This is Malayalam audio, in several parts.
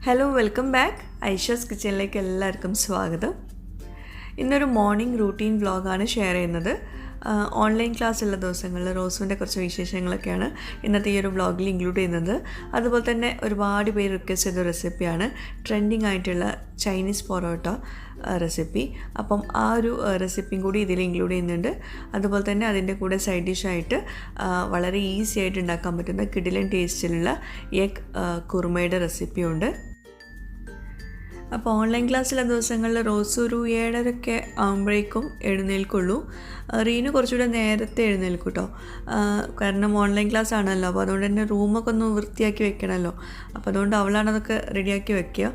ഹലോ വെൽക്കം ബാക്ക് ഐഷാസ് കിച്ചണിലേക്ക് എല്ലാവർക്കും സ്വാഗതം. ഇന്നൊരു മോർണിംഗ് റൂട്ടീൻ വ്ളോഗാണ് ഷെയർ ചെയ്യുന്നത്. ഓൺലൈൻ ക്ലാസ് ഉള്ള ദിവസങ്ങളിൽ റോസുവിൻ്റെ കുറച്ച് വിശേഷങ്ങളൊക്കെയാണ് ഇന്നത്തെ ഈ ഒരു വ്ളോഗിൽ ഇൻക്ലൂഡ് ചെയ്യുന്നത്. അതുപോലെ തന്നെ ഒരുപാട് പേര് റിക്വസ്റ്റ് ചെയ്ത റെസിപ്പിയാണ് ട്രെൻഡിങ് ആയിട്ടുള്ള ചൈനീസ് പൊറോട്ട റെസിപ്പി. അപ്പം ആ ഒരു റെസിപ്പിയും കൂടി ഇതിൽ ഇൻക്ലൂഡ് ചെയ്യുന്നുണ്ട്. അതുപോലെ തന്നെ അതിൻ്റെ കൂടെ സൈഡ് ഡിഷായിട്ട് വളരെ ഈസി ആയിട്ട് ഉണ്ടാക്കാൻ പറ്റുന്ന കിടിലൻ ടേസ്റ്റിലുള്ള എഗ് കുറുമയുടെ റെസിപ്പിയുണ്ട്. അപ്പോൾ ഓൺലൈൻ ക്ലാസ്സിലെ ദിവസങ്ങളിൽ റോസ് ഒരു 7:30 ആകുമ്പോഴേക്കും എഴുന്നേൽക്കുള്ളൂ. റീനു കുറച്ചുകൂടെ നേരത്തെ എഴുന്നേൽക്കും കേട്ടോ. കാരണം ഓൺലൈൻ ക്ലാസ് ആണല്ലോ, അപ്പോൾ അതുകൊണ്ട് തന്നെ റൂമൊക്കെ ഒന്ന് വൃത്തിയാക്കി വെക്കണമല്ലോ. അപ്പോൾ അതുകൊണ്ട് അവളാണ് അതൊക്കെ റെഡിയാക്കി വെക്കുക.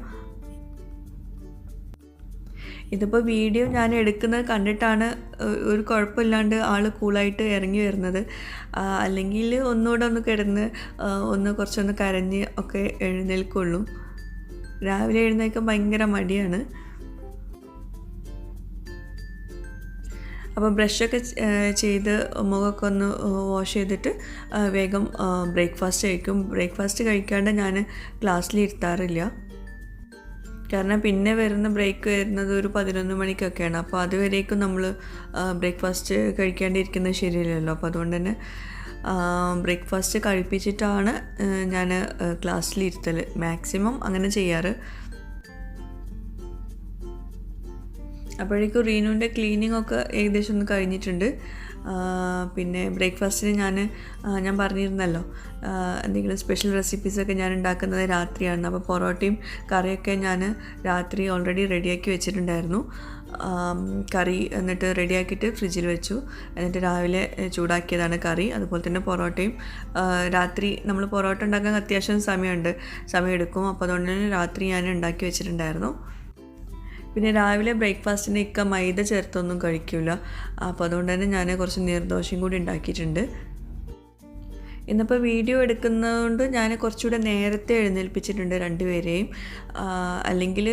ഇതിപ്പോൾ വീഡിയോ ഞാൻ എടുക്കുന്നത് കണ്ടിട്ടാണ് ഒരു കുഴപ്പമില്ലാണ്ട് ആൾ കൂളായിട്ട് ഇറങ്ങി വരുന്നത്. അല്ലെങ്കിൽ ഒന്നുകൂടെ ഒന്ന് കിടന്ന് കുറച്ചൊന്ന് കരഞ്ഞ് ഒക്കെ എഴുന്നേൽക്കുള്ളൂ. രാവിലെ എഴുന്നേൽക്കാൻ ഭയങ്കര മടിയാണ്. അപ്പോൾ ബ്രഷൊക്കെ ചെയ്ത് മുഖമൊക്കെ ഒന്ന് വാഷ് ചെയ്തിട്ട് വേഗം ബ്രേക്ക്ഫാസ്റ്റ് കഴിക്കും. ബ്രേക്ക്ഫാസ്റ്റ് കഴിക്കാണ്ട് ഞാൻ ക്ലാസ്സിൽ ഇരുത്താറില്ല. കാരണം പിന്നെ വരുന്ന ബ്രേക്ക് വരുന്നത് ഒരു 11 മണിക്കൊക്കെയാണ്. അപ്പോൾ അതുവരേക്കും നമ്മൾ ബ്രേക്ക്ഫാസ്റ്റ് കഴിക്കാണ്ടിരിക്കുന്നത് ശരിയല്ലല്ലോ. അപ്പോൾ അതുകൊണ്ട് തന്നെ ബ്രേക്ക്ഫാസ്റ്റ് കഴിപ്പിച്ചിട്ടാണ് ഞാൻ ക്ലാസ്സിലിരുത്തൽ മാക്സിമം അങ്ങനെ ചെയ്യാറ്. അപ്പോഴേക്കും റീനുവിൻ്റെ ക്ലീനിങ് ഒക്കെ ഏകദേശം ഒന്ന് കഴിഞ്ഞിട്ടുണ്ട്. പിന്നെ ബ്രേക്ക്ഫാസ്റ്റിന് ഞാൻ പറഞ്ഞിരുന്നല്ലോ എന്തെങ്കിലും സ്പെഷ്യൽ റെസിപ്പീസൊക്കെ ഞാൻ ഉണ്ടാക്കുന്നത് രാത്രിയാണ്. അപ്പോൾ പൊറോട്ടയും കറിയൊക്കെ ഞാൻ രാത്രി ഓൾറെഡി റെഡിയാക്കി വെച്ചിട്ടുണ്ടായിരുന്നു. കറി എന്നിട്ട് റെഡിയാക്കിയിട്ട് ഫ്രിഡ്ജിൽ വെച്ചു. എന്നിട്ട് രാവിലെ ചൂടാക്കിയതാണ് കറി. അതുപോലെ തന്നെ പൊറോട്ടയും രാത്രി നമ്മൾ പൊറോട്ട ഉണ്ടാക്കാൻ അത്യാവശ്യം സമയമെടുക്കും. അപ്പോൾ അതുകൊണ്ട് തന്നെ രാത്രി ഞാൻ ഉണ്ടാക്കി വെച്ചിട്ടുണ്ടായിരുന്നു. പിന്നെ രാവിലെ ബ്രേക്ക്ഫാസ്റ്റിന് മൈദ ചേർത്തൊന്നും കഴിക്കില്ല. അപ്പോൾ അതുകൊണ്ട് തന്നെ ഞാൻ കുറച്ച് നീർദോശയും കൂടി ഉണ്ടാക്കിയിട്ടുണ്ട്. ഇന്നിപ്പോൾ വീഡിയോ എടുക്കുന്നതുകൊണ്ട് ഞാൻ കുറച്ചുകൂടെ നേരത്തെ എഴുന്നേൽപ്പിച്ചിട്ടുണ്ട് രണ്ടുപേരെയും. അല്ലെങ്കിൽ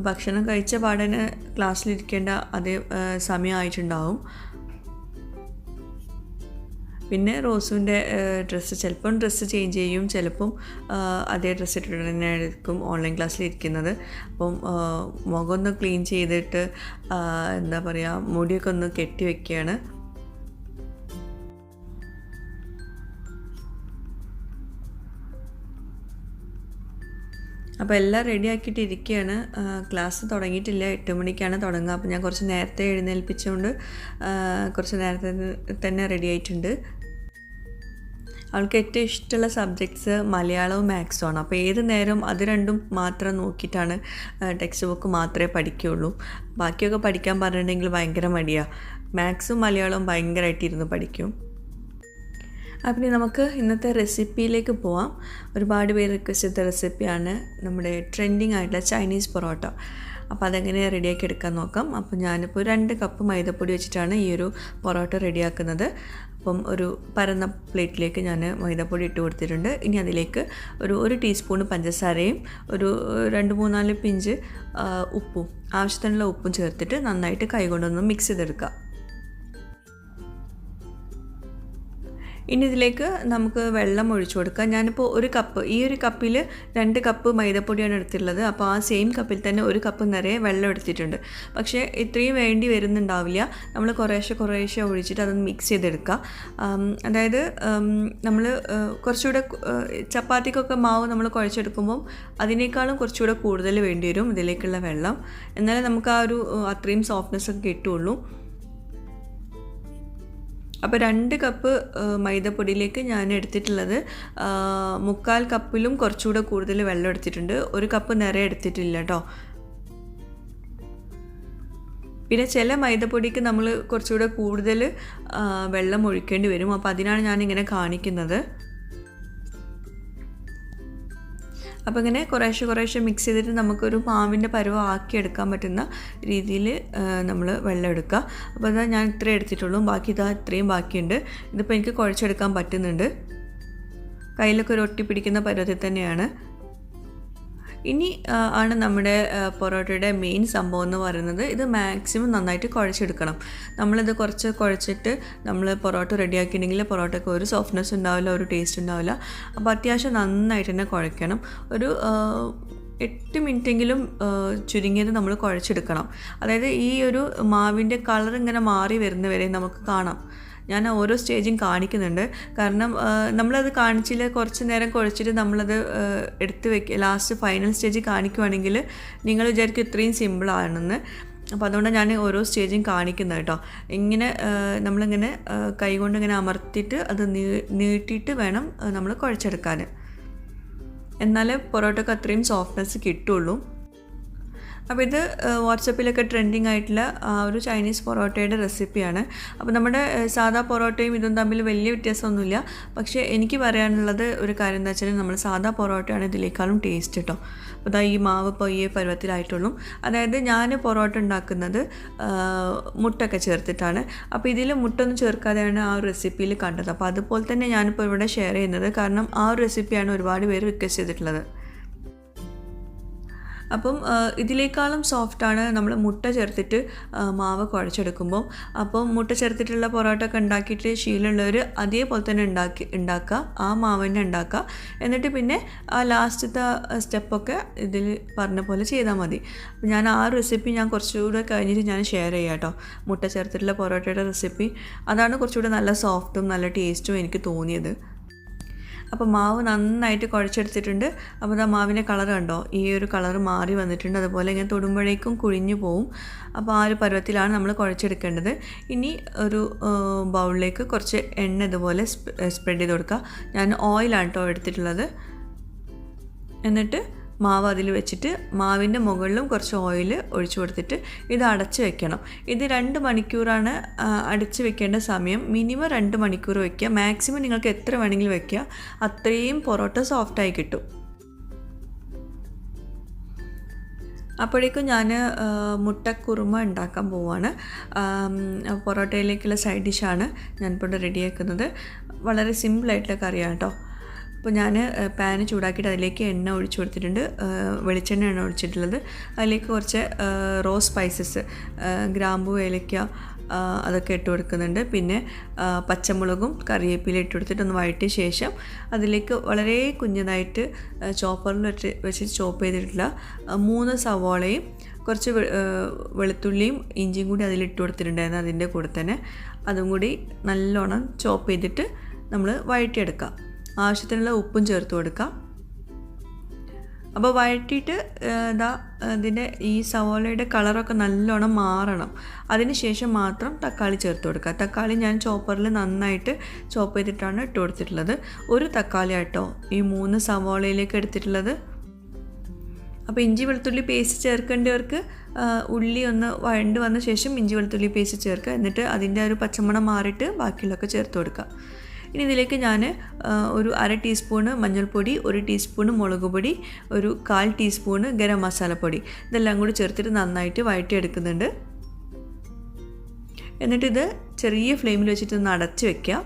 ഭക്ഷണം കഴിച്ച പാടനെ ക്ലാസ്സിലിരിക്കേണ്ട അതേ സമയമായിട്ടുണ്ടാവും. പിന്നെ റോസുവിൻ്റെ ചിലപ്പം ഡ്രസ്സ് ചേഞ്ച് ചെയ്യും, ചിലപ്പം അതേ ഡ്രസ്സ് ഇട്ടിട്ട് തന്നെ ആയിരിക്കും ഓൺലൈൻ ക്ലാസ്സിലിരിക്കുന്നത്. അപ്പം മുഖമൊന്ന് ക്ലീൻ ചെയ്തിട്ട് എന്താ പറയുക, മുടിയൊക്കെ ഒന്ന് കെട്ടി വയ്ക്കുകയാണ്. അപ്പോൾ എല്ലാം റെഡി ആക്കിയിട്ട് ഇരിക്കുകയാണ്. ക്ലാസ് തുടങ്ങിയിട്ടില്ല, 8 മണിക്കാണ് തുടങ്ങുക. അപ്പോൾ ഞാൻ കുറച്ച് നേരത്തെ എഴുന്നേൽപ്പിച്ചുകൊണ്ട് കുറച്ച് നേരത്തെ തന്നെ റെഡി ആയിട്ടുണ്ട്. അവൾക്ക് ഏറ്റവും ഇഷ്ടമുള്ള സബ്ജക്ട്സ് മലയാളവും മാത്സും ആണ്. അപ്പോൾ ഏത് നേരം അത് രണ്ടും മാത്രം നോക്കിയിട്ടാണ് ടെക്സ്റ്റ് ബുക്ക് മാത്രമേ പഠിക്കുകയുള്ളൂ. ബാക്കിയൊക്കെ പഠിക്കാൻ പറഞ്ഞിട്ടുണ്ടെങ്കിൽ ഭയങ്കര മടിയാണ്. മാത്സും മലയാളവും ഭയങ്കരമായിട്ടിരുന്ന് പഠിക്കും. അപ്പം നമുക്ക് ഇന്നത്തെ റെസിപ്പിയിലേക്ക് പോവാം. ഒരുപാട് പേര് റിക്വസ്റ്റ് ചെയ്ത റെസിപ്പിയാണ് നമ്മുടെ ട്രെൻഡിങ് ആയിട്ടുള്ള ചൈനീസ് പൊറോട്ട. അപ്പോൾ അതെങ്ങനെ റെഡിയാക്കി എടുക്കാൻ നോക്കാം. അപ്പോൾ ഞാനിപ്പോൾ 2 കപ്പ് മൈദപ്പൊടി വെച്ചിട്ടാണ് ഈ ഒരു പൊറോട്ട റെഡിയാക്കുന്നത്. അപ്പം ഒരു പരന്ന പ്ലേറ്റിലേക്ക് ഞാൻ മൈദപ്പൊടി ഇട്ട് കൊടുത്തിട്ടുണ്ട്. ഇനി അതിലേക്ക് ഒരു ടീസ്പൂൺ പഞ്ചസാരയും ഒരു 2-3-4 പിഞ്ച് ഉപ്പും, ആവശ്യത്തിനുള്ള ഉപ്പും ചേർത്തിട്ട് നന്നായിട്ട് കൈകൊണ്ടൊന്ന് മിക്സ് ചെയ്തെടുക്കുക. ഇനി ഇതിലേക്ക് നമുക്ക് വെള്ളം ഒഴിച്ചു കൊടുക്കാം. ഞാനിപ്പോൾ ഈ ഒരു കപ്പിൽ 2 കപ്പ് മൈദപ്പൊടിയാണ് എടുത്തിട്ടുള്ളത്. അപ്പോൾ ആ സെയിം കപ്പിൽ തന്നെ 1 കപ്പ് നിറയെ വെള്ളം എടുത്തിട്ടുണ്ട്. പക്ഷേ ഇത്രയും വേണ്ടി വരുന്നുണ്ടാവില്ല. നമ്മൾ കുറേശ്ശെ ഒഴിച്ചിട്ട് അതൊന്ന് മിക്സ് ചെയ്തെടുക്കുക. അതായത് നമ്മൾ കുറച്ചുകൂടെ ചപ്പാത്തിക്കൊക്കെ മാവ് നമ്മൾ കുഴച്ചെടുക്കുമ്പം അതിനേക്കാളും കുറച്ചുകൂടെ കൂടുതൽ വേണ്ടി വരും ഇതിലേക്കുള്ള വെള്ളം. എന്നാലേ നമുക്ക് ആ ഒരു അത്രയും സോഫ്റ്റ്നെസ് ഒക്കെ കിട്ടുള്ളൂ. അപ്പോൾ 2 കപ്പ് മൈദപ്പൊടിയിലേക്ക് ഞാൻ എടുത്തിട്ടുള്ളത് 3/4 കപ്പിലും കുറച്ചുകൂടെ കൂടുതൽ വെള്ളം എടുത്തിട്ടുണ്ട്. 1 കപ്പ് നിറയെ എടുത്തിട്ടില്ല കേട്ടോ. പിന്നെ ചില മൈദപ്പൊടിക്ക് നമ്മൾ കുറച്ചുകൂടെ കൂടുതൽ വെള്ളം ഒഴിക്കേണ്ടി വരും. അപ്പോൾ അതിനാണ് ഞാനിങ്ങനെ കാണിക്കുന്നത്. അപ്പോൾ ഇങ്ങനെ കുറേശ്ശെ മിക്സ് ചെയ്തിട്ട് നമുക്കൊരു മാവിൻ്റെ പരുവം ആക്കിയെടുക്കാൻ പറ്റുന്ന രീതിയിൽ നമ്മൾ വെള്ളം എടുക്കുക. അപ്പോൾ അതാ ഞാൻ ഇത്രയും എടുത്തിട്ടുള്ളൂ, ബാക്കി ഇത്രയും ബാക്കിയുണ്ട്. ഇതിപ്പോൾ എനിക്ക് കുഴച്ചെടുക്കാൻ പറ്റുന്നുണ്ട്. കയ്യിലൊക്കെ ഒരു ഒട്ടി പിടിക്കുന്ന പരുവത്തിൽ തന്നെയാണ്. ഇനി ആണ് നമ്മുടെ പൊറോട്ടയുടെ മെയിൻ സംഭവം എന്ന് പറയുന്നത്. ഇത് മാക്സിമം നന്നായിട്ട് കുഴച്ചെടുക്കണം. നമ്മളിത് കുറച്ച് കുഴച്ചിട്ട് നമ്മൾ പൊറോട്ട റെഡിയാക്കിയിട്ടുണ്ടെങ്കിൽ പൊറോട്ടയ്ക്ക് ഒരു സോഫ്റ്റ്നെസ് ഉണ്ടാവില്ല, ഒരു ടേസ്റ്റ് ഉണ്ടാവില്ല. അപ്പോൾ അത്യാവശ്യം നന്നായിട്ട് തന്നെ കുഴയ്ക്കണം. ഒരു 8 മിനിറ്റെങ്കിലും ചുരുങ്ങിയത് നമ്മൾ കുഴച്ചെടുക്കണം. അതായത് ഈ ഒരു മാവിൻ്റെ കളർ ഇങ്ങനെ മാറി വരുന്നവരെ നമുക്ക് കാണാം. ഞാൻ ഓരോ സ്റ്റേജും കാണിക്കുന്നുണ്ട്. കാരണം നമ്മളത് കാണിച്ചില്ല, കുറച്ച് നേരം കുഴച്ചിട്ട് നമ്മളത് എടുത്ത് വെക്കുക, ലാസ്റ്റ് ഫൈനൽ സ്റ്റേജ് കാണിക്കുവാണെങ്കിൽ നിങ്ങൾ വിചാരിക്കും ഇത്രയും സിമ്പിളാണെന്ന്. അപ്പോൾ അതുകൊണ്ട് ഞാൻ ഓരോ സ്റ്റേജും കാണിക്കുന്നത് കേട്ടോ. ഇങ്ങനെ നമ്മളിങ്ങനെ കൈകൊണ്ട് ഇങ്ങനെ അമർത്തിയിട്ട് അത് നീട്ടിയിട്ട് വേണം നമ്മൾ കുഴച്ചെടുക്കാൻ. എന്നാലേ പൊറോട്ടയ്ക്ക് അത്രയും സോഫ്റ്റ്നെസ് കിട്ടുള്ളൂ. അപ്പോൾ ഇത് വാട്സപ്പിലൊക്കെ ട്രെൻഡിങ് ആയിട്ടുള്ള ഒരു ചൈനീസ് പൊറോട്ടയുടെ റെസിപ്പിയാണ്. അപ്പോൾ നമ്മുടെ സാധാ പൊറോട്ടയും ഇതും തമ്മിൽ വലിയ വ്യത്യാസമൊന്നുമില്ല. പക്ഷേ എനിക്ക് പറയാനുള്ളത് ഒരു കാര്യം എന്താ വെച്ചാൽ നമ്മൾ സാധാ പൊറോട്ടയാണ് ഇതിലേക്കാളും ടേസ്റ്റ് കേട്ടോ. അപ്പോൾ ഇതാ ഈ മാവ് ഇപ്പോൾ ഈ പരുവത്തിലായിട്ടുള്ളൂ. അതായത് ഞാൻ പൊറോട്ട ഉണ്ടാക്കുന്നത് മുട്ടൊക്കെ ചേർത്തിട്ടാണ്. അപ്പോൾ ഇതിൽ മുട്ടൊന്നും ചേർക്കാതെയാണ് ആ ഒരു റെസിപ്പിയിൽ കണ്ടത്. അപ്പോൾ അതുപോലെ തന്നെ ഞാനിപ്പോൾ ഇവിടെ ഷെയർ ചെയ്യുന്നത്. കാരണം ആ ഒരു റെസിപ്പിയാണ് ഒരുപാട് പേര് റിക്വസ്റ്റ് ചെയ്തിട്ടുള്ളത്. അപ്പം ഇതിനേക്കാളും സോഫ്റ്റാണ് നമ്മൾ മുട്ട ചേർത്തിട്ട് മാവ് കുഴച്ചെടുക്കുമ്പോൾ. അപ്പം മുട്ട ചേർത്തിട്ടുള്ള പൊറോട്ട ഒക്കെ ഉണ്ടാക്കിയിട്ട് ശീലമുള്ളവർ അതേപോലെ തന്നെ ഉണ്ടാക്കുക, ആ മാവ് തന്നെ ഉണ്ടാക്കുക. എന്നിട്ട് പിന്നെ ആ ലാസ്റ്റത്തെ സ്റ്റെപ്പൊക്കെ ഇതിൽ പറഞ്ഞ പോലെ ചെയ്താൽ മതി. അപ്പം ഞാൻ ആ റെസിപ്പി ഞാൻ കുറച്ചുകൂടെ കഴിഞ്ഞിട്ട് ഞാൻ ഷെയർ ചെയ്യാം കേട്ടോ. മുട്ട ചേർത്തിട്ടുള്ള പൊറോട്ടയുടെ റെസിപ്പി അതാണ് കുറച്ചുകൂടെ നല്ല സോഫ്റ്റും നല്ല ടേസ്റ്റും എനിക്ക് തോന്നിയത്. അപ്പോൾ മാവ് നന്നായിട്ട് കുഴച്ചെടുത്തിട്ടുണ്ട്. അപ്പോൾ ആ മാവിൻ്റെ കളർ കണ്ടോ, ഈ ഒരു കളർ മാറി വന്നിട്ടുണ്ട്. അതുപോലെ ഇങ്ങനെ തൊടുമ്പോഴേക്കും കുഴിഞ്ഞു പോവും. അപ്പോൾ ആ ഒരു പരുവത്തിലാണ് നമ്മൾ കുഴച്ചെടുക്കേണ്ടത്. ഇനി ഒരു ബൗളിലേക്ക് കുറച്ച് എണ്ണ ഇതുപോലെ സ്പ്രെഡ് ചെയ്ത് കൊടുക്കുക. ഞാൻ ഓയിലാണ് കേട്ടോ എടുത്തിട്ടുള്ളത്. എന്നിട്ട് മാവ് അതിൽ വെച്ചിട്ട് മാവിൻ്റെ മുകളിലും കുറച്ച് ഓയിൽ ഒഴിച്ചു കൊടുത്തിട്ട് ഇത് അടച്ച് വെക്കണം. ഇത് 2 മണിക്കൂറാണ് അടച്ച് വെക്കേണ്ട സമയം. മിനിമം 2 മണിക്കൂർ വയ്ക്കുക. മാക്സിമം നിങ്ങൾക്ക് എത്ര വേണമെങ്കിലും വയ്ക്കുക. അത്രയും പൊറോട്ട സോഫ്റ്റായി കിട്ടും. അപ്പോഴേക്കും ഞാൻ മുട്ട കുറുമ ഉണ്ടാക്കാൻ പോവുകയാണ്. പൊറോട്ടയിലേക്കുള്ള സൈഡ് ഡിഷാണ് ഞാനിപ്പോൾ റെഡിയാക്കുന്നത്. വളരെ സിമ്പിളായിട്ടുള്ള കറിയാണ് കേട്ടോ. അപ്പോൾ ഞാൻ പാന് ചൂടാക്കിയിട്ട് അതിലേക്ക് എണ്ണ ഒഴിച്ചു കൊടുത്തിട്ടുണ്ട്. വെളിച്ചെണ്ണയാണ് ഒഴിച്ചിട്ടുള്ളത്. അതിലേക്ക് കുറച്ച് റോ സ്പൈസസ്, ഗ്രാമ്പൂ, ഏലക്ക അതൊക്കെ ഇട്ട് കൊടുക്കുന്നുണ്ട്. പിന്നെ പച്ചമുളകും കറിവേപ്പില ഇട്ട് കൊടുത്തിട്ട് ഒന്ന് വഴറ്റിയ ശേഷം അതിലേക്ക് വളരെ കുഞ്ഞതായിട്ട് ചോപ്പറിൽ വെച്ച് ചോപ്പ് ചെയ്തിട്ടുള്ള 3 സവാളയും കുറച്ച് വെളുത്തുള്ളിയും ഇഞ്ചിയും കൂടി അതിലിട്ട് കൊടുത്തിട്ടുണ്ടായിരുന്നു. അതിൻ്റെ കൂടെ തന്നെ അതും കൂടി നല്ലോണം ചോപ്പ് ചെയ്തിട്ട് നമ്മൾ വഴറ്റിയെടുക്കാം. ആവശ്യത്തിനുള്ള ഉപ്പും ചേർത്ത് കൊടുക്കാം. അപ്പോൾ വഴറ്റിയിട്ട് ഇതിൻ്റെ ഈ സവാളയുടെ കളറൊക്കെ നല്ലോണം മാറണം. അതിന് ശേഷം മാത്രം തക്കാളി ചേർത്ത് കൊടുക്കുക. തക്കാളി ഞാൻ ചോപ്പറിൽ നന്നായിട്ട് ചോപ്പ് ചെയ്തിട്ടാണ് ഇട്ട് കൊടുത്തിട്ടുള്ളത്. ഒരു തക്കാളി ആട്ടോ ഈ 3 സവാളയിലേക്ക് എടുത്തിട്ടുള്ളത്. അപ്പോൾ ഇഞ്ചി വെളുത്തുള്ളി പേസ്റ്റ് ചേർക്കേണ്ടവർക്ക് ഉള്ളി ഒന്ന് വഴണ്ട് വന്ന ശേഷം ഇഞ്ചി വെളുത്തുള്ളി പേസ്റ്റ് ചേർക്കുക. എന്നിട്ട് അതിൻ്റെ ഒരു പച്ചമണം മാറിയിട്ട് ബാക്കിയുള്ളതൊക്കെ ചേർത്ത് കൊടുക്കുക. ഇനി ഇതിലേക്ക് ഞാൻ ഒരു 1/2 ടീസ്പൂണ് മഞ്ഞൾപ്പൊടി, 1 ടീസ്പൂണ് മുളക് പൊടി, ഒരു 1/4 ടീസ്പൂണ് ഗരം മസാലപ്പൊടി ഇതെല്ലാം കൂടി ചേർത്തിട്ട് നന്നായിട്ട് വഴറ്റിയെടുക്കുന്നുണ്ട്. എന്നിട്ടിത് ചെറിയ ഫ്ലെയിമിൽ വെച്ചിട്ട് ഒന്ന് അടച്ച് വയ്ക്കുക.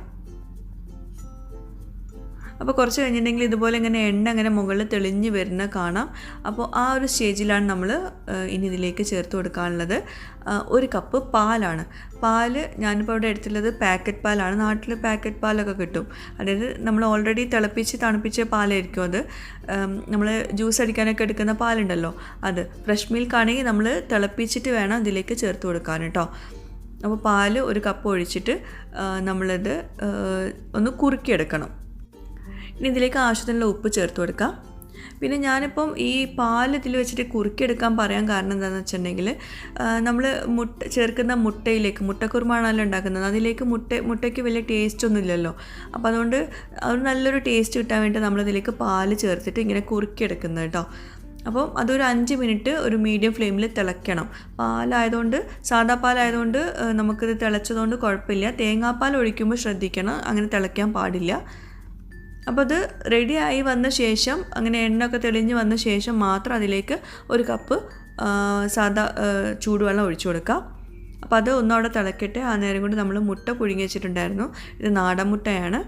അപ്പോൾ കുറച്ച് കഴിഞ്ഞിട്ടുണ്ടെങ്കിൽ ഇതുപോലെ ഇങ്ങനെ എണ്ണ അങ്ങനെ മുകളിൽ തെളിഞ്ഞ് വരുന്ന കാണാം. അപ്പോൾ ആ ഒരു സ്റ്റേജിലാണ് നമ്മൾ ഇനി ഇതിലേക്ക് ചേർത്ത് കൊടുക്കാനുള്ളത് 1 കപ്പ് പാലാണ്. പാല് ഞാനിപ്പോൾ ഇവിടെ എടുത്തുള്ളത് പാക്കറ്റ് പാലാണ്. നാട്ടിൽ പാക്കറ്റ് പാലൊക്കെ കിട്ടും. അതായത് നമ്മൾ ഓൾറെഡി തിളപ്പിച്ച് തണുപ്പിച്ച പാലായിരിക്കും അത്. നമ്മൾ ജ്യൂസ് അടിക്കാനൊക്കെ എടുക്കുന്ന പാലുണ്ടല്ലോ അത്. ഫ്രഷ് മിൽക്കാണെങ്കിൽ നമ്മൾ തിളപ്പിച്ചിട്ട് വേണം ഇതിലേക്ക് ചേർത്ത് കൊടുക്കാൻ കേട്ടോ. അപ്പോൾ പാല് 1 കപ്പ് ഒഴിച്ചിട്ട് നമ്മളിത് ഒന്ന് കുറുക്കിയെടുക്കണം. ഇനി ഇതിലേക്ക് ആവശ്യത്തിനുള്ള ഉപ്പ് ചേർത്ത് കൊടുക്കാം. പിന്നെ ഞാനിപ്പം ഈ പാൽ ഇതിൽ വെച്ചിട്ട് കുറുക്കിയെടുക്കാൻ പറയാൻ കാരണം എന്താണെന്ന് വെച്ചിട്ടുണ്ടെങ്കിൽ നമ്മൾ ചേർക്കുന്ന മുട്ടയിലേക്ക്, മുട്ടക്കുറുമാണല്ലോ ഉണ്ടാക്കുന്നത്, അതിലേക്ക് മുട്ടയ്ക്ക് വലിയ ടേസ്റ്റ് ഒന്നും ഇല്ലല്ലോ. അപ്പോൾ അതുകൊണ്ട് അത് നല്ലൊരു ടേസ്റ്റ് കിട്ടാൻ വേണ്ടി നമ്മളിതിലേക്ക് പാൽ ചേർത്തിട്ട് ഇങ്ങനെ കുറുക്കിയെടുക്കുന്നത് കേട്ടോ. അപ്പം അതൊരു 5 മിനിറ്റ് ഒരു മീഡിയം ഫ്ലെയിമിൽ തിളയ്ക്കണം. പാലായതുകൊണ്ട്, സാദാ പാലായതുകൊണ്ട് നമുക്കിത് തിളച്ചതുകൊണ്ട് കുഴപ്പമില്ല. തേങ്ങാപ്പാൽ ഒഴിക്കുമ്പോൾ ശ്രദ്ധിക്കണം, അങ്ങനെ തിളയ്ക്കാൻ പാടില്ല. അപ്പോൾ അത് റെഡിയായി വന്ന ശേഷം, അങ്ങനെ എണ്ണയൊക്കെ തെളിഞ്ഞ് വന്ന ശേഷം മാത്രം അതിലേക്ക് 1 കപ്പ് സാദാ ചൂടുവെള്ളം ഒഴിച്ചു കൊടുക്കാം. അപ്പോൾ അത് ഒന്നവിടെ തിളക്കട്ടെ. ആ നേരം കൊണ്ട് നമ്മൾ മുട്ട പുഴുങ്ങി വെച്ചിട്ടുണ്ടായിരുന്നു. ഇത് നാടൻ മുട്ടയാണ്.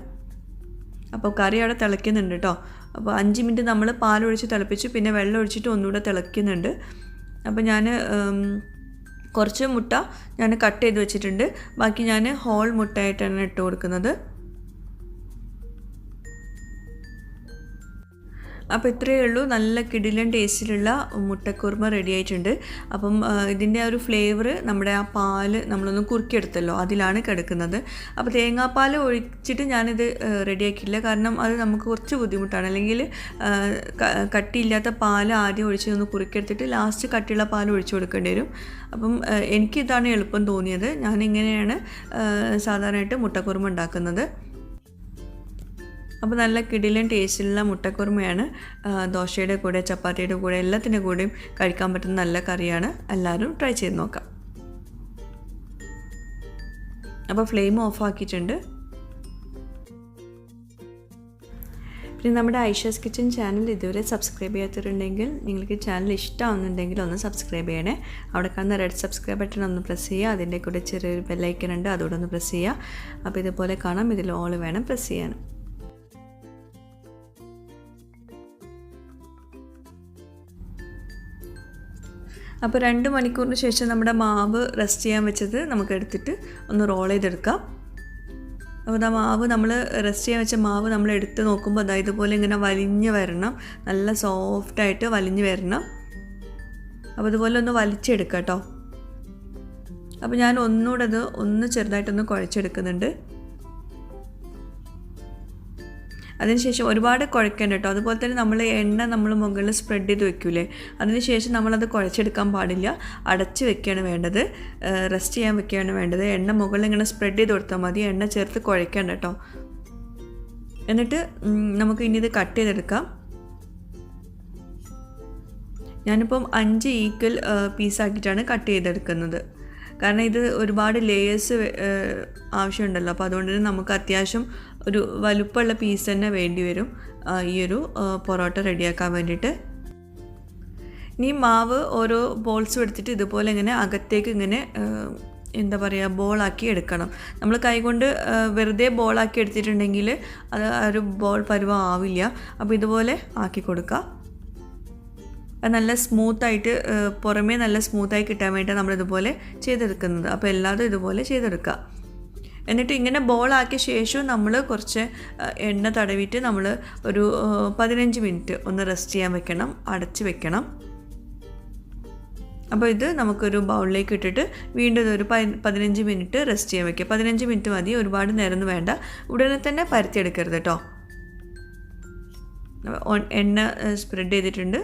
അപ്പോൾ കറി അവിടെ തിളയ്ക്കുന്നുണ്ട് കേട്ടോ. അപ്പോൾ 5 മിനിറ്റ് നമ്മൾ പാലൊഴിച്ച് തിളപ്പിച്ചു, പിന്നെ വെള്ളം ഒഴിച്ചിട്ട് ഒന്നുകൂടെ തിളയ്ക്കുന്നുണ്ട്. അപ്പോൾ ഞാൻ കുറച്ച് മുട്ട ഞാൻ കട്ട് ചെയ്ത് വെച്ചിട്ടുണ്ട്, ബാക്കി ഞാൻ ഹോൾ മുട്ടയായിട്ടാണ് ഇട്ട് കൊടുക്കുന്നത്. അപ്പോൾ ഇത്രയേ ഉള്ളൂ, നല്ല കിടിലൻ ടേസ്റ്റിലുള്ള മുട്ടക്കുറുമ റെഡി ആയിട്ടുണ്ട്. അപ്പം ഇതിൻ്റെ ആ ഒരു ഫ്ലേവർ നമ്മുടെ ആ പാല് നമ്മളൊന്ന് കുറുക്കിയെടുത്തല്ലോ അതിലാണ് കിടക്കുന്നത്. അപ്പോൾ തേങ്ങാപ്പാൽ ഒഴിച്ചിട്ട് ഞാനിത് റെഡിയാക്കിയില്ല, കാരണം അത് നമുക്ക് കുറച്ച് ബുദ്ധിമുട്ടാണ്. അല്ലെങ്കിൽ കട്ടിയില്ലാത്ത പാൽ ആദ്യം ഒഴിച്ച് ഒന്ന് കുറുക്കിയെടുത്തിട്ട് ലാസ്റ്റ് കട്ടിയുള്ള പാൽ ഒഴിച്ചു കൊടുക്കേണ്ടി വരും. അപ്പം എനിക്കിതാണ് എളുപ്പം തോന്നിയത്. ഞാനിങ്ങനെയാണ് സാധാരണയായിട്ട് മുട്ടക്കുറുമ ഉണ്ടാക്കുന്നത്. അപ്പോൾ നല്ല കിടിലൻ ടേസ്റ്റിലുള്ള മുട്ടക്കുറുമയാണ്. ദോശയുടെ കൂടെ, ചപ്പാത്തിയുടെ കൂടെ, എല്ലാത്തിൻ്റെ കൂടെയും കഴിക്കാൻ പറ്റുന്ന നല്ല കറിയാണ്. എല്ലാവരും ട്രൈ ചെയ്ത് നോക്കാം. അപ്പോൾ ഫ്ലെയിം ഓഫാക്കിയിട്ടുണ്ട്. പിന്നെ നമ്മുടെ ഐഷാസ് കിച്ചൻ ചാനൽ ഇതുവരെ സബ്സ്ക്രൈബ് ചെയ്യാത്തവരുണ്ടെങ്കിൽ, നിങ്ങൾക്ക് ചാനൽ ഇഷ്ടമാവുന്നുണ്ടെങ്കിൽ ഒന്ന് സബ്സ്ക്രൈബ് ചെയ്യണേ. അവിടെ കാണുന്ന റെഡ് സബ്സ്ക്രൈബ് ബട്ടൺ ഒന്ന് പ്രസ് ചെയ്യുക. അതിൻ്റെ കൂടെ ചെറിയൊരു ബെല്ലൈക്കൺ ഉണ്ട്, അതോടെ ഒന്ന് പ്രസ് ചെയ്യുക. അപ്പോൾ ഇതുപോലെ കാണാം, ഇതിൽ ഓൾ വേണം പ്രസ് ചെയ്യാൻ. അപ്പോൾ 2 മണിക്കൂറിന് ശേഷം നമ്മുടെ മാവ് റെസ്റ്റ് ചെയ്യാൻ വെച്ചത് നമുക്ക് എടുത്തിട്ട് ഒന്ന് റോൾ ചെയ്തെടുക്കാം. അപ്പോൾ ആ മാവ് നമ്മൾ റെസ്റ്റ് ചെയ്യാൻ വെച്ച മാവ് നമ്മൾ എടുത്ത് നോക്കുമ്പോൾ അതായത് ഇതുപോലെ ഇങ്ങനെ വലിഞ്ഞ് വരണം, നല്ല സോഫ്റ്റായിട്ട് വലിഞ്ഞ് വരണം. അപ്പോൾ ഇതുപോലെ ഒന്ന് വലിച്ചെടുക്കാം കേട്ടോ. അപ്പോൾ ഞാൻ ഒന്നുകൂടെ അത് ഒന്ന് ചെറുതായിട്ടൊന്ന് കുഴച്ചെടുക്കുന്നുണ്ട്. അതിനുശേഷം ഒരുപാട് കുഴക്കേണ്ട കേട്ടോ. അതുപോലെ തന്നെ നമ്മൾ എണ്ണ നമ്മൾ മുകളിൽ സ്പ്രെഡ് ചെയ്ത് വെക്കൂലേ, അതിനുശേഷം നമ്മളത് കുഴച്ചെടുക്കാൻ പാടില്ല, അടച്ച് വെക്കുകയാണ് വേണ്ടത്, റെസ്റ്റ് ചെയ്യാൻ വെക്കുകയാണ് വേണ്ടത്. എണ്ണ മുകളിൽ ഇങ്ങനെ സ്പ്രെഡ് ചെയ്ത് കൊടുത്താൽ മതി, എണ്ണ ചേർത്ത് കുഴക്കേണ്ട കേട്ടോ. എന്നിട്ട് നമുക്ക് ഇനി ഇത് കട്ട് ചെയ്തെടുക്കാം. ഞാനിപ്പം 5 ഈക്വൽ പീസാക്കിയിട്ടാണ് കട്ട് ചെയ്തെടുക്കുന്നത്, കാരണം ഇത് ഒരുപാട് ലേയേഴ്സ് ആവശ്യമുണ്ടല്ലോ. അപ്പോൾ അതുകൊണ്ട് തന്നെ നമുക്ക് അത്യാവശ്യം ഒരു വലുപ്പമുള്ള പീസ് തന്നെ വേണ്ടി വരും ഈ ഒരു പൊറോട്ട റെഡിയാക്കാൻ വേണ്ടിയിട്ട്. ഇനി മാവ് ഓരോ ബോൾസും എടുത്തിട്ട് ഇതുപോലെ ഇങ്ങനെ അകത്തേക്ക് ഇങ്ങനെ എന്താ പറയുക, ബോളാക്കി എടുക്കണം. നമ്മൾ കൈകൊണ്ട് വെറുതെ ബോളാക്കി എടുത്തിട്ടുണ്ടെങ്കിൽ അത് ഒരു ബോൾ പരുവം ആവില്ല. അപ്പോൾ ഇതുപോലെ ആക്കി കൊടുക്കുക. നല്ല സ്മൂത്തായിട്ട്, പുറമേ നല്ല സ്മൂത്തായി കിട്ടാൻ വേണ്ടിയിട്ട് നമ്മളിതുപോലെ ചെയ്തെടുക്കുന്നത്. അപ്പോൾ എല്ലാതും ഇതുപോലെ ചെയ്തെടുക്കുക. എന്നിട്ട് ഇങ്ങനെ ബോളാക്കിയ ശേഷം നമ്മൾ കുറച്ച് എണ്ണ തടവിയിട്ട് നമ്മൾ ഒരു 15 മിനിറ്റ് ഒന്ന് റെസ്റ്റ് ചെയ്യാൻ വെക്കണം, അടച്ച് വെക്കണം. അപ്പോൾ ഇത് നമുക്കൊരു ബൗളിലേക്ക് ഇട്ടിട്ട് വീണ്ടും ഒരു 15 മിനിറ്റ് റെസ്റ്റ് ചെയ്യാൻ വെക്കുക. 15 മിനിറ്റ് മതി, ഒരുപാട് നേരമൊന്നും വേണ്ട. ഉടനെ തന്നെ പരത്തിയെടുക്കരുത് കേട്ടോ. എണ്ണ സ്പ്രെഡ് ചെയ്തിട്ടുണ്ട്.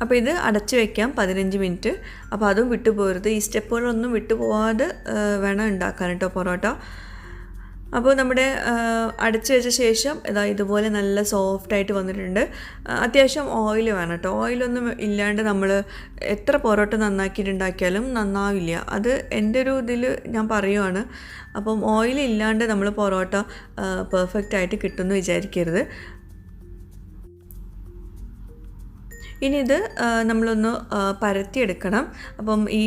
അപ്പോൾ ഇത് അടച്ച് വയ്ക്കാം 15 മിനിറ്റ്. അപ്പോൾ അതും വിട്ടുപോകരുത്, ഈ സ്റ്റെപ്പുകളൊന്നും വിട്ടുപോകാതെ വേണം ഉണ്ടാക്കാൻ കേട്ടോ പൊറോട്ട. അപ്പോൾ നമ്മുടെ അടച്ച് വെച്ച ശേഷം ഇതുപോലെ നല്ല സോഫ്റ്റായിട്ട് വന്നിട്ടുണ്ട്. അത്യാവശ്യം ഓയിൽ വേണം കേട്ടോ. ഓയിലൊന്നും ഇല്ലാണ്ട് നമ്മൾ എത്ര പൊറോട്ട നന്നാക്കിയിട്ടുണ്ടാക്കിയാലും നന്നാവില്ല. അത് എൻ്റെ ഒരു ഇതിൽ ഞാൻ പറയുവാണ്. അപ്പം ഓയിൽ ഇല്ലാണ്ട് നമ്മൾ പൊറോട്ട പെർഫെക്റ്റായിട്ട് കിട്ടുമെന്ന് വിചാരിക്കരുത്. ഇനി ഇത് നമ്മളൊന്ന് പരത്തിയെടുക്കണം. അപ്പം ഈ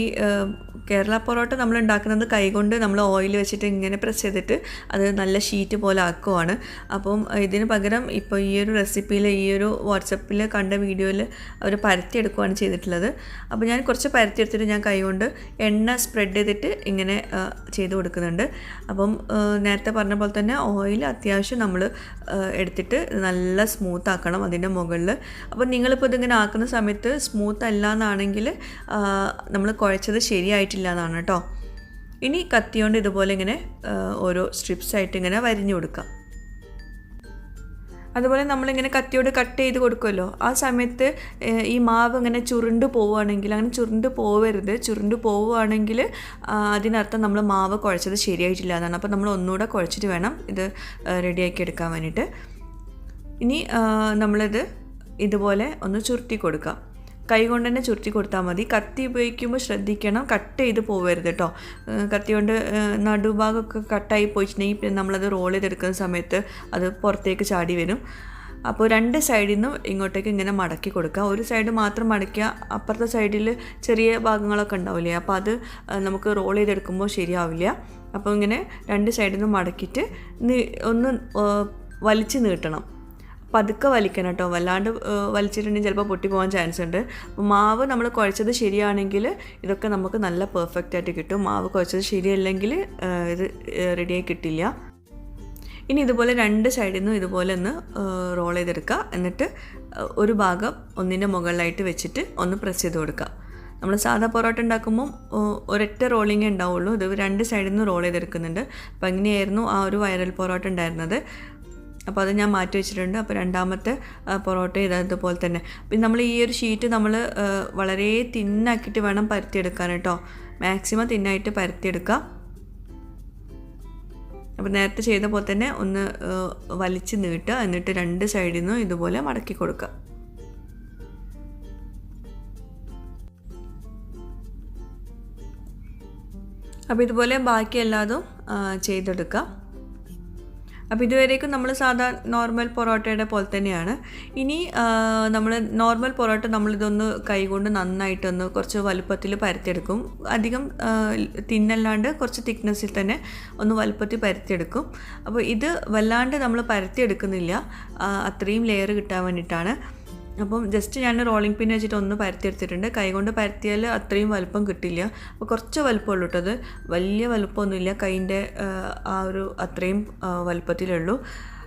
കേരള പൊറോട്ട നമ്മൾ ഉണ്ടാക്കുന്നത് കൈകൊണ്ട് നമ്മൾ ഓയിൽ വെച്ചിട്ട് ഇങ്ങനെ പ്രസ് ചെയ്തിട്ട് അത് നല്ല ഷീറ്റ് പോലെ ആക്കുവാണ്. അപ്പം ഇതിന് പകരം ഇപ്പോൾ ഈ ഒരു റെസിപ്പിയിൽ, ഈ ഒരു വാട്സപ്പിൽ കണ്ട വീഡിയോയിൽ അവർ പരത്തിയെടുക്കുകയാണ് ചെയ്തിട്ടുള്ളത്. അപ്പോൾ ഞാൻ കുറച്ച് പരത്തിയെടുത്തിട്ട് ഞാൻ കൈകൊണ്ട് എണ്ണ സ്പ്രെഡ് ചെയ്തിട്ട് ഇങ്ങനെ ചെയ്ത് കൊടുക്കുന്നുണ്ട്. അപ്പം നേരത്തെ പറഞ്ഞ പോലെ തന്നെ ഓയിൽ അത്യാവശ്യം നമ്മൾ എടുത്തിട്ട് നല്ല സ്മൂത്ത് ആക്കണം അതിൻ്റെ മുകളിൽ. അപ്പോൾ നിങ്ങളിപ്പോൾ ഇതിങ്ങനെ ആക്കുന്ന സമയത്ത് സ്മൂത്ത് അല്ല എന്നാണെങ്കിൽ നമ്മൾ കുഴച്ചത് ശരിയായിട്ടില്ല എന്നാണ് കേട്ടോ. ഇനി കത്തിയോണ്ട് ഇതുപോലെ ഇങ്ങനെ ഓരോ സ്ട്രിപ്സ് ആയിട്ട് ഇങ്ങനെ വരിഞ്ഞു കൊടുക്കാം. അതുപോലെ നമ്മളിങ്ങനെ കത്തിയോട് കട്ട് ചെയ്ത് കൊടുക്കുമല്ലോ, ആ സമയത്ത് ഈ മാവ് ഇങ്ങനെ ചുരുണ്ട് പോവുകയാണെങ്കിൽ, അങ്ങനെ ചുരുണ്ട് പോവരുത്. ചുരുണ്ട് പോവുകയാണെങ്കിൽ അതിനർത്ഥം നമ്മൾ മാവ് കുഴച്ചത് ശരിയായിട്ടില്ല എന്നാണ്. അപ്പോൾ നമ്മൾ ഒന്നുകൂടെ കുഴച്ചിട്ട് വേണം ഇത് റെഡിയാക്കി എടുക്കാൻ വേണ്ടിയിട്ട്. ഇനി നമ്മളിത് ഇതുപോലെ ഒന്ന് ചുരുട്ടി കൊടുക്കാം. കൈ കൊണ്ട് തന്നെ ചുരുട്ടി കൊടുത്താൽ മതി. കത്തി ഉപയോഗിക്കുമ്പോൾ ശ്രദ്ധിക്കണം, കട്ട് ചെയ്ത് പോവരുത് കേട്ടോ. കത്തി കൊണ്ട് നടുഭാഗമൊക്കെ കട്ടായി പോയിട്ടുണ്ടെങ്കിൽ നമ്മളത് റോൾ ചെയ്തെടുക്കുന്ന സമയത്ത് അത് പുറത്തേക്ക് ചാടി വരും. അപ്പോൾ 2 സൈഡിൽ നിന്നും ഇങ്ങോട്ടേക്ക് ഇങ്ങനെ മടക്കി കൊടുക്കുക. ഒരു സൈഡ് മാത്രം മടക്കുക, അപ്പുറത്തെ സൈഡിൽ ചെറിയ ഭാഗങ്ങളൊക്കെ ഉണ്ടാവില്ലേ, അപ്പോൾ അത് നമുക്ക് റോൾ ചെയ്തെടുക്കുമ്പോൾ ശരിയാവില്ല. അപ്പോൾ ഇങ്ങനെ 2 സൈഡിൽ നിന്നും മടക്കിയിട്ട് ഒന്ന് വലിച്ച് നീട്ടണം. പതുക്കെ വലിക്കണം കേട്ടോ. വല്ലാണ്ട് വലിച്ചിട്ടുണ്ടെങ്കിൽ ചിലപ്പോൾ പൊട്ടിപ്പോകാൻ ചാൻസ് ഉണ്ട്. അപ്പോൾ മാവ് നമ്മൾ കുഴച്ചത് ശരിയാണെങ്കിൽ ഇതൊക്കെ നമുക്ക് നല്ല പെർഫെക്റ്റ് ആയിട്ട് കിട്ടും. മാവ് കുഴച്ചത് ശരിയല്ലെങ്കിൽ ഇത് റെഡിയായി കിട്ടില്ല. ഇനി ഇതുപോലെ രണ്ട് സൈഡിൽ നിന്നും ഇതുപോലെ ഒന്ന് റോൾ ചെയ്തെടുക്കുക. എന്നിട്ട് ഒരു ഭാഗം ഒന്നിൻ്റെ മുകളിലായിട്ട് വെച്ചിട്ട് ഒന്ന് പ്രസ് ചെയ്ത് കൊടുക്കുക. നമ്മൾ സാധാ പൊറോട്ട ഉണ്ടാക്കുമ്പം ഒരൊറ്റ റോളിങ്ങേ ഉണ്ടാവുള്ളൂ. ഇത് രണ്ട് സൈഡിൽ നിന്ന് റോൾ ചെയ്തെടുക്കുന്നുണ്ട്. അപ്പോൾ അങ്ങനെയായിരുന്നു ആ ഒരു വൈറൽ പൊറോട്ട ഉണ്ടായിരുന്നത്. അപ്പോൾ അത് ഞാൻ മാറ്റി വെച്ചിട്ടുണ്ട്. അപ്പോൾ രണ്ടാമത്തെ പൊറോട്ട ഇതുപോലെ തന്നെ. പിന്നെ നമ്മൾ ഈ ഒരു ഷീറ്റ് നമ്മൾ വളരെ തിന്നാക്കിയിട്ട് വേണം പരത്തിയെടുക്കാൻ കേട്ടോ. മാക്സിമം തിന്നായിട്ട് പരത്തിയെടുക്കുക. അപ്പോൾ നേരത്തെ ചെയ്ത പോലെ തന്നെ ഒന്ന് വലിച്ച് നീട്ടുക. എന്നിട്ട് രണ്ട് സൈഡിൽ നിന്നും ഇതുപോലെ മടക്കി കൊടുക്കുക. അപ്പോൾ ഇതുപോലെ ബാക്കി എല്ലാതും ചെയ്തെടുക്കുക. അപ്പോൾ ഇതുവരേക്കും നമ്മൾ സാധാ നോർമൽ പൊറോട്ടയുടെ പോലെ തന്നെയാണ്. ഇനി നമ്മൾ നോർമൽ പൊറോട്ട നമ്മളിതൊന്ന് കൈകൊണ്ട് നന്നായിട്ടൊന്ന് കുറച്ച് വലുപ്പത്തിൽ പരത്തിയെടുക്കും. അധികം തിന്നല്ലാണ്ട് കുറച്ച് തിക്നെസ്സിൽ തന്നെ ഒന്ന് വലുപ്പത്തിൽ പരത്തിയെടുക്കും. അപ്പോൾ ഇത് വല്ലാണ്ട് നമ്മൾ പരത്തിയെടുക്കുന്നില്ല, അത്രയും ലെയർ കിട്ടാൻ വേണ്ടിയിട്ടാണ്. അപ്പം ജസ്റ്റ് ഞാൻ റോളിംഗ് പിൻ വെച്ചിട്ട് ഒന്ന് പരത്തിയെടുത്തിട്ടുണ്ട്. കൈകൊണ്ട് പരത്തിയാൽ അത്രയും വലുപ്പം കിട്ടില്ല. അപ്പോൾ കുറച്ച് വലുപ്പമുള്ളൂ കേട്ടോ. അത് വലിയ വലുപ്പമൊന്നുമില്ല, കൈൻ്റെ ആ ഒരു അത്രയും വലുപ്പത്തിലുള്ളൂ.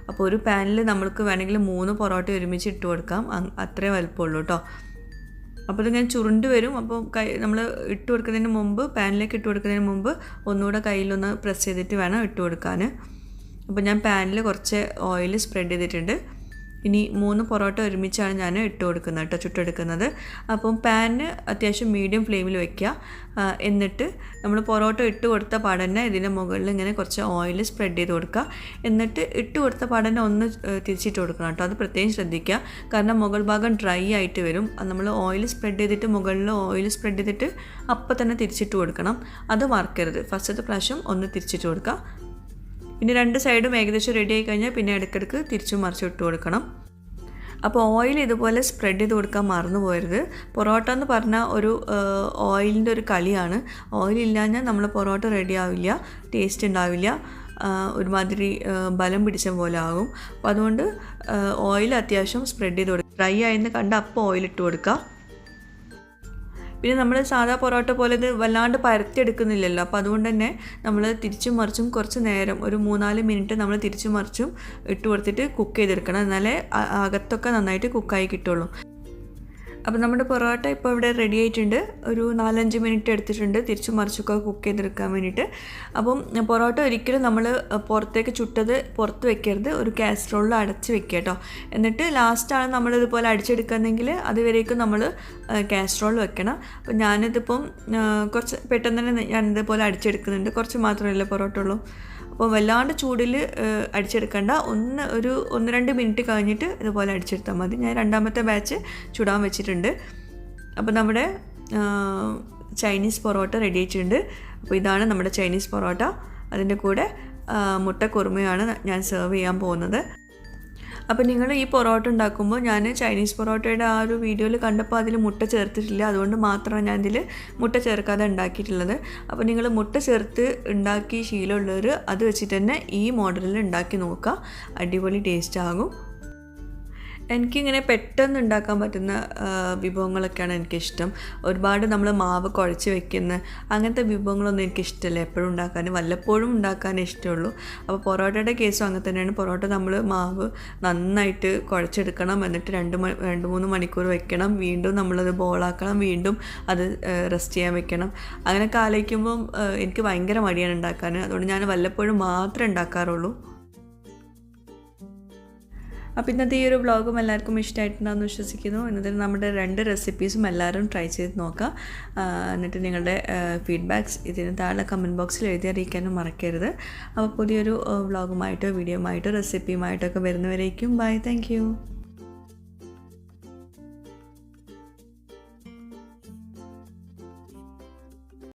അപ്പോൾ ഒരു പാനിൽ നമ്മൾക്ക് വേണമെങ്കിൽ 3 പൊറോട്ട ഒരുമിച്ച് ഇട്ട് കൊടുക്കാം. അത്രയും വലുപ്പമുള്ളൂ കേട്ടോ. അപ്പോൾ ഇത് ഞാൻ ചുരുണ്ട് വരും. അപ്പോൾ നമ്മൾ ഇട്ട് കൊടുക്കുന്നതിന് മുമ്പ്, പാനിലേക്ക് ഇട്ട് കൊടുക്കുന്നതിന് മുമ്പ് ഒന്നുകൂടെ കയ്യിലൊന്ന് പ്രസ് ചെയ്തിട്ട് വേണം ഇട്ട് കൊടുക്കാൻ. അപ്പോൾ ഞാൻ പാനിൽ കുറച്ച് ഓയിൽ സ്പ്രെഡ് ചെയ്തിട്ടുണ്ട്. ഇനി 3 പൊറോട്ട ഒരുമിച്ചാണ് ഞാൻ ഇട്ട് കൊടുക്കുന്നത് കേട്ടോ, ചുട്ടെടുക്കുന്നത്. അപ്പം പാന് അത്യാവശ്യം മീഡിയം ഫ്ലെയിമിൽ വയ്ക്കുക. എന്നിട്ട് നമ്മൾ പൊറോട്ട ഇട്ട് കൊടുത്ത പാടന്നെ ഇതിൻ്റെ മുകളിൽ ഇങ്ങനെ കുറച്ച് ഓയിൽ സ്പ്രെഡ് ചെയ്ത് കൊടുക്കുക. എന്നിട്ട് ഇട്ട് കൊടുത്ത പാടന്നെ ഒന്ന് തിരിച്ചിട്ട് കൊടുക്കണം കേട്ടോ. അത് പ്രത്യേകം ശ്രദ്ധിക്കുക. കാരണം മുകൾ ഭാഗം ഡ്രൈ ആയിട്ട് വരും. നമ്മൾ ഓയിൽ സ്പ്രെഡ് ചെയ്തിട്ട് മുകളിൽ ഓയിൽ സ്പ്രെഡ് ചെയ്തിട്ട് അപ്പം തന്നെ തിരിച്ചിട്ട് കൊടുക്കണം. അത് മറക്കരുത്. ഫസ്റ്റത്തെ പ്രാവശ്യം ഒന്ന് തിരിച്ചിട്ട് കൊടുക്കുക. പിന്നെ രണ്ട് സൈഡും ഏകദേശം റെഡി ആയി കഴിഞ്ഞാൽ പിന്നെ ഇടയ്ക്കിടയ്ക്ക് തിരിച്ചും മറിച്ചും ഇട്ട് കൊടുക്കണം. അപ്പോൾ ഓയിൽ ഇതുപോലെ സ്പ്രെഡ് ചെയ്ത് കൊടുക്കാൻ മറന്നു പോകരുത്. പൊറോട്ട എന്ന് പറഞ്ഞാൽ ഒരു ഓയിലിൻ്റെ ഒരു കളിയാണ്. ഓയിലില്ലാഞ്ഞാൽ നമ്മൾ പൊറോട്ട റെഡി ആവില്ല, ടേസ്റ്റ് ഉണ്ടാവില്ല, ഒരുമാതിരി ബലം പിടിച്ച പോലെ ആകും. അപ്പോൾ അതുകൊണ്ട് ഓയിൽ അത്യാവശ്യം സ്പ്രെഡ് ചെയ്ത് കൊടുക്കുക. ഡ്രൈ ആയെന്ന് കണ്ട് അപ്പോൾ ഓയിലിട്ട് കൊടുക്കുക. പിന്നെ നമ്മൾ സാധാ പൊറോട്ട പോലെ ഇത് വല്ലാണ്ട് പരത്തിയെടുക്കുന്നില്ലല്ലോ. അപ്പോൾ അതുകൊണ്ട് തന്നെ നമ്മൾ തിരിച്ചും മറിച്ചും കുറച്ച് നേരം, ഒരു 3-4 മിനിറ്റ് നമ്മൾ തിരിച്ചും മറിച്ചും ഇട്ട് കൊടുത്തിട്ട് കുക്ക് ചെയ്തെടുക്കണം. എന്നാലേ അകത്തൊക്കെ നന്നായിട്ട് കുക്കായി കിട്ടുള്ളൂ. അപ്പോൾ നമ്മുടെ പൊറോട്ട ഇപ്പോൾ ഇവിടെ റെഡി ആയിട്ടുണ്ട്. ഒരു 4-5 മിനിറ്റ് എടുത്തിട്ടുണ്ട് തിരിച്ചും മറിച്ചൊക്കെ കുക്ക് ചെയ്തെടുക്കാൻ വേണ്ടിയിട്ട്. അപ്പം പൊറോട്ട ഒരിക്കലും നമ്മൾ പുറത്തേക്ക് ചുട്ടത് പുറത്ത് വെക്കരുത്, ഒരു കാസറോളിൽ അടച്ച് വെക്കുക കേട്ടോ. എന്നിട്ട് ലാസ്റ്റാണ് നമ്മളിതുപോലെ അടിച്ചെടുക്കുകയെങ്കിൽ അതുവരേക്കും നമ്മൾ കാസറോളിൽ വെക്കണം. അപ്പം ഞാനിതിപ്പം കുറച്ച് പെട്ടെന്ന് തന്നെ ഞാനിതുപോലെ അടിച്ചെടുക്കുന്നുണ്ട്. കുറച്ച് മാത്രമല്ലേ പൊറോട്ട ഉള്ളൂ. അപ്പോൾ വല്ലാണ്ട് ചൂടിൽ അടിച്ചെടുക്കേണ്ട, ഒരു 1-2 മിനിറ്റ് കഴിഞ്ഞിട്ട് ഇതുപോലെ അടിച്ചെടുത്താൽ മതി. ഞാൻ രണ്ടാമത്തെ ബാച്ച് ചുടാൻ വെച്ചിട്ടുണ്ട്. അപ്പോൾ നമ്മുടെ ചൈനീസ് പൊറോട്ട റെഡി ആയിട്ടുണ്ട്. അപ്പോൾ ഇതാണ് നമ്മുടെ ചൈനീസ് പൊറോട്ട. അതിൻ്റെ കൂടെ മുട്ട കുറുമയാണ് ഞാൻ സെർവ് ചെയ്യാൻ പോകുന്നത്. അപ്പോൾ നിങ്ങൾ ഈ പൊറോട്ട ഉണ്ടാക്കുമ്പോൾ ഞാൻ ചൈനീസ് പൊറോട്ടയുടെ ആ ഒരു വീഡിയോയിൽ കണ്ടപ്പോൾ അതിൽ മുട്ട ചേർത്തിട്ടില്ല. അതുകൊണ്ട് മാത്രമാണ് ഞാൻ ഇതിൽ മുട്ട ചേർക്കാതെ ഉണ്ടാക്കിയിട്ടുള്ളത്. അപ്പോൾ നിങ്ങൾ മുട്ട ചേർത്ത് ഉണ്ടാക്കി ശീലമുള്ളവർ അത് വെച്ചിട്ട് തന്നെ ഈ മോഡലിൽ ഉണ്ടാക്കി നോക്കുക. അടിപൊളി ടേസ്റ്റ് ആകും. എനിക്കിങ്ങനെ പെട്ടെന്ന് ഉണ്ടാക്കാൻ പറ്റുന്ന വിഭവങ്ങളൊക്കെയാണ് എനിക്കിഷ്ടം. ഒരുപാട് നമ്മൾ മാവ് കുഴച്ച് വെക്കുന്ന അങ്ങനത്തെ വിഭവങ്ങളൊന്നും എനിക്കിഷ്ടമല്ല എപ്പോഴും ഉണ്ടാക്കാൻ, വല്ലപ്പോഴും ഉണ്ടാക്കാനേ ഇഷ്ടമുള്ളൂ. അപ്പോൾ പൊറോട്ടയുടെ കേസും അങ്ങനെ തന്നെയാണ്. പൊറോട്ട നമ്മൾ മാവ് നന്നായിട്ട് കുഴച്ചെടുക്കണം, എന്നിട്ട് 2-3 മണിക്കൂർ വെക്കണം, വീണ്ടും നമ്മളത് ബോളാക്കണം, വീണ്ടും അത് റെസ്റ്റ് ചെയ്യാൻ വെക്കണം. അങ്ങനെ ആലോചിക്കുമ്പം എനിക്ക് ഭയങ്കര മടിയാണ് ഉണ്ടാക്കാൻ. അതുകൊണ്ട് ഞാൻ വല്ലപ്പോഴും മാത്രമേ ഉണ്ടാക്കാറുള്ളൂ. അപ്പോൾ ഇന്നത്തെ ഈ ഒരു വ്ളോഗും എല്ലാവർക്കും ഇഷ്ടമായിട്ടുണ്ടാകുമെന്ന് വിശ്വസിക്കുന്നു. ഇന്നത്തെ നമ്മുടെ 2 റെസിപ്പീസും എല്ലാവരും ട്രൈ ചെയ്ത് നോക്കുക. എന്നിട്ട് നിങ്ങളുടെ ഫീഡ്ബാക്ക്സ് ഇതിന് താഴെ കമൻറ്റ് ബോക്സിൽ എഴുതി അറിയിക്കാനും മറക്കരുത്. അപ്പോൾ പുതിയൊരു വ്ളോഗുമായിട്ടോ വീഡിയോയുമായിട്ടോ റെസിപ്പിയുമായിട്ടോ ഒക്കെ വരുന്നവരേക്കും ബൈ. Thank you.